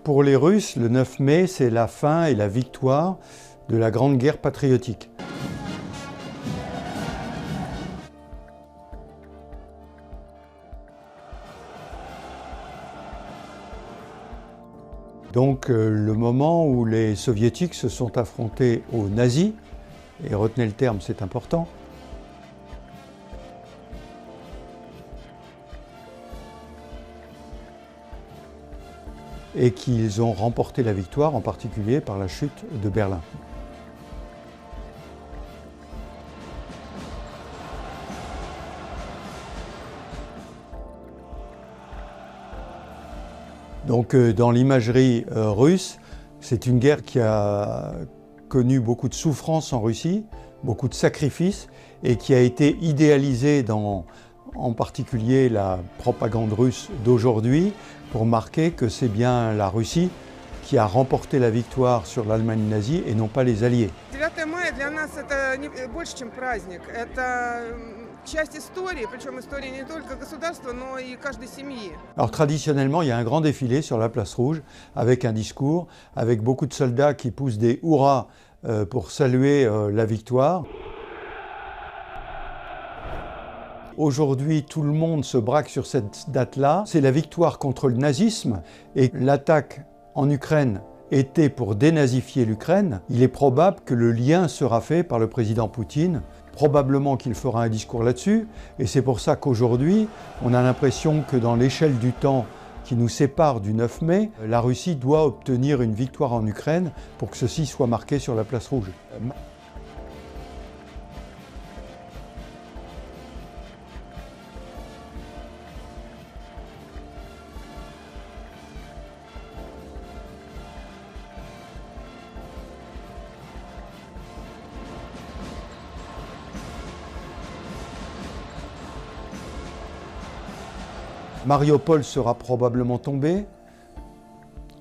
Pour les Russes, le 9 mai, c'est la fin et la victoire de la Grande Guerre patriotique. Donc le moment où les soviétiques se sont affrontés aux nazis, et retenez le terme, c'est important, et qu'ils ont remporté la victoire, en particulier par la chute de Berlin. Donc dans l'imagerie russe, c'est une guerre qui a connu beaucoup de souffrances en Russie, beaucoup de sacrifices, et qui a été idéalisée dans, en particulier, la propagande russe d'aujourd'hui, pour marquer que c'est bien la Russie qui a remporté la victoire sur l'Allemagne nazie et non pas les Alliés. 9 мая для нас это больше, чем праздник. Это часть истории, причем истории не только государства, но и каждой семьи. Alors traditionnellement, il y a un grand défilé sur la place rouge avec un discours, avec beaucoup de soldats qui poussent des hurrahs pour saluer la victoire. Aujourd'hui, tout le monde se braque sur cette date-là. C'est la victoire contre le nazisme et l'attaque en Ukraine était pour dénazifier l'Ukraine. Il est probable que le lien sera fait par le président Poutine. Probablement qu'il fera un discours là-dessus. Et c'est pour ça qu'aujourd'hui, on a l'impression que dans l'échelle du temps qui nous sépare du 9 mai, la Russie doit obtenir une victoire en Ukraine pour que ceci soit marqué sur la place rouge. Mariupol sera probablement tombé.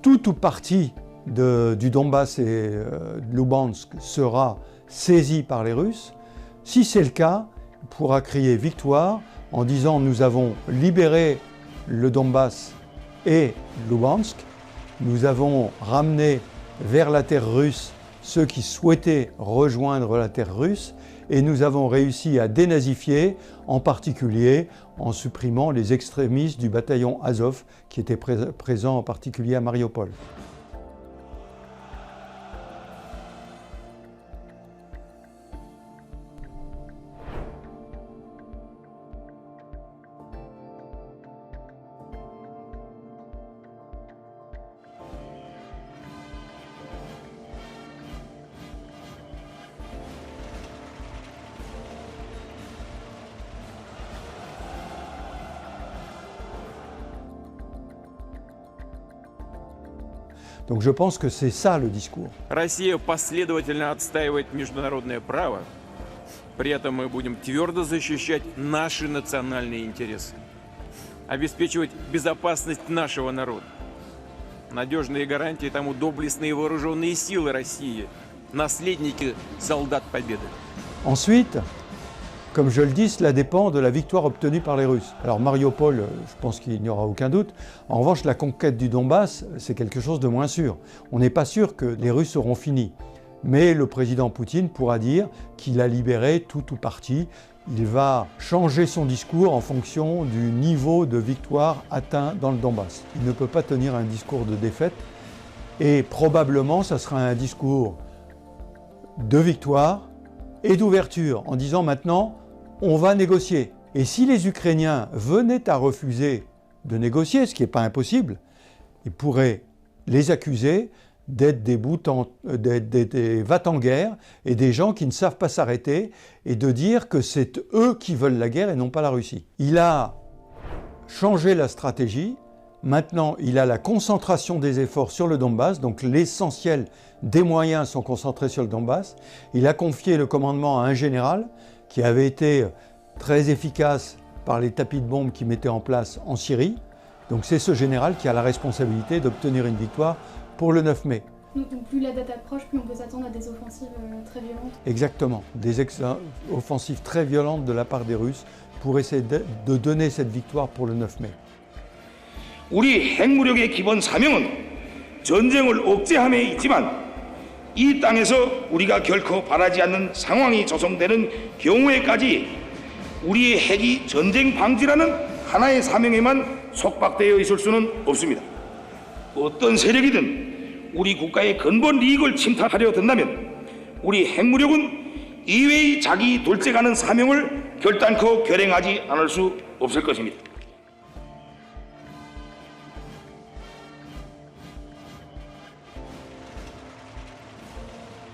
Tout ou partie du Donbass et de Luhansk sera saisi par les Russes. Si c'est le cas, on pourra crier victoire en disant nous avons libéré le Donbass et Luhansk, nous avons ramené vers la terre russe ceux qui souhaitaient rejoindre la terre russe et nous avons réussi à dénazifier, en particulier en supprimant les extrémistes du bataillon Azov qui étaient présents en particulier à Mariupol. Donc je pense que c'est ça le discours. Россия последовательно отстаивает международное право, при этом мы будем твердо защищать наши национальные интересы, обеспечивать безопасность нашего народа. Надежные гарантии тому доблестные вооруженные силы России, наследники солдат Победы. Ensuite, comme je le dis, cela dépend de la victoire obtenue par les Russes. Alors Mariupol, je pense qu'il n'y aura aucun doute. En revanche, la conquête du Donbass, c'est quelque chose de moins sûr. On n'est pas sûr que les Russes auront fini. Mais le président Poutine pourra dire qu'il a libéré tout ou partie. Il va changer son discours en fonction du niveau de victoire atteint dans le Donbass. Il ne peut pas tenir un discours de défaite. Et probablement, ça sera un discours de victoire et d'ouverture, en disant maintenant, on va négocier. Et si les Ukrainiens venaient à refuser de négocier, ce qui n'est pas impossible, ils pourraient les accuser d'être des va-t-en-guerre et des gens qui ne savent pas s'arrêter et de dire que c'est eux qui veulent la guerre et non pas la Russie. Il a changé la stratégie. Maintenant, il a la concentration des efforts sur le Donbass, donc l'essentiel des moyens sont concentrés sur le Donbass. Il a confié le commandement à un général qui avait été très efficace par les tapis de bombes qu'il mettait en place en Syrie. Donc c'est ce général qui a la responsabilité d'obtenir une victoire pour le 9 mai. Donc plus la date approche, plus on peut s'attendre à des offensives très violentes. Exactement, des offensives très violentes de la part des Russes pour essayer de donner cette victoire pour le 9 mai. 우리 핵무력의 기본 사명은 전쟁을 억제함에 있지만 이 땅에서 우리가 결코 바라지 않는 상황이 조성되는 경우에까지 우리의 핵이 전쟁 방지라는 하나의 사명에만 속박되어 있을 수는 없습니다. 어떤 세력이든 우리 국가의 근본 이익을 침탈하려 든다면 우리 핵무력은 이외의 자기 둘째가는 사명을 결단코 결행하지 않을 수 없을 것입니다.